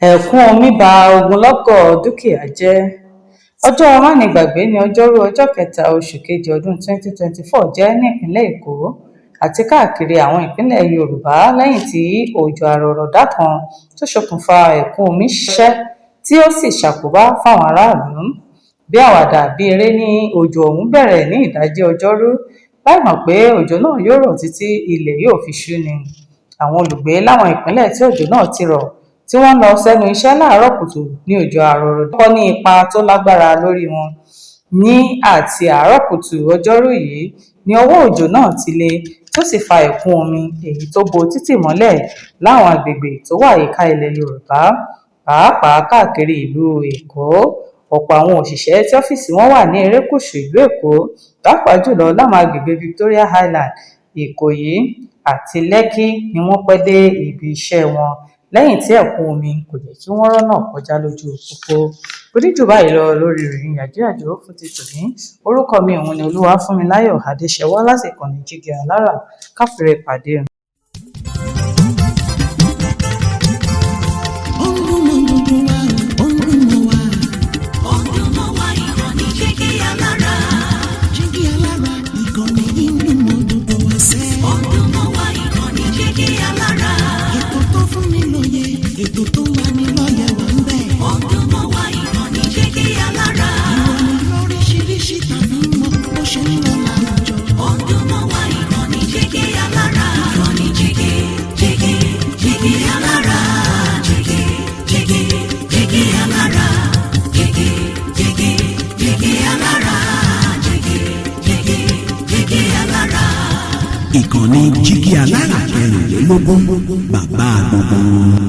ẹ̀kún omi ba ogunlọ́gọ̀ dúkìá jẹ́. Ọjọ́ mánigbàgbé ni ọjọ́rú ọjọ́ 3 oṣù kejì ọdún 2024 jẹ́ ní ìpínlẹ̀ Èkó àti káàkiri àwọn ìpínlẹ̀ Yorùbá lẹ́yìn tí òjò àrọ̀rọ̀dá kan tó ṣokùnfà ẹ̀kún omi ṣẹ́ tí ó sì ṣàkóbá fáwọn aráàlú. Bí àwàdà bí eré ní òjò ọ̀hún bẹ̀rẹ̀ ní ìdájí ọjọ́rú láì mọ̀ pé òjò náà yóò rọ̀ títí ilẹ̀ yóò fi ṣú ni. Àwọn olùgbé láwọn ìpínlẹ̀ tí òjò náà ti rọ̀ tí wọ́n lọ sẹ́nu iṣẹ́ láàárọ̀ kùtù ní òjò àrọ̀rọ̀dá kọ́ ní ipa tó lágbára lórí wọn. Ní àti àárọ̀ kùtù ọjọ́rú yìí ni ọwọ́ òjò náà ti le tó sì fa ẹ̀kún omi èyí tó bo títì mọ́lẹ̀ láwọn agbègbè tó wà yíká ilẹ̀ Yorùbá, pàápàá káàkiri ìlú Èkó. Ọ̀pọ̀ àwọn òṣìṣẹ́ tí ọ́fíìsì wọn wà ní erékùṣù ìlú Èkó, pàápàá jùlọ láwọn agbègbè Victoria Island, Ìkòyí àti Lẹ́kí ni wọ́n pẹ́ dé ibi iṣẹ́ wọn lẹ́yìn tí ẹ̀kún omi kò jẹ́ kí wọ́n rọ́nà kọjá lójú pópó. Kò ní jù báyìí lọ lórí ìròyìn yàjóyàjó fún ti tòní. Orúkọ mi òun ni Olúwafúnmiláyọ̀ Adéṣẹwà láti ìkànnì Jígí Alára. Ká fìre pàdé. Ètò tó wà ní lọ́yẹ̀ wà ń bẹ̀. Ọdún mọ́ wá ìkànnì Jígí Alára. Ìròyìn lóríṣiríṣi tàbí mọ bó ṣe ń lọ láwùjọ. Ọdún mọ́ wá ìkànnì Jígí Alára. Ìkànnì Jígí Alára. Jígí Alára. Jígí Alára. Jígí Alára. Ìkànnì Jígí Alára 24 bàbá gbogbo.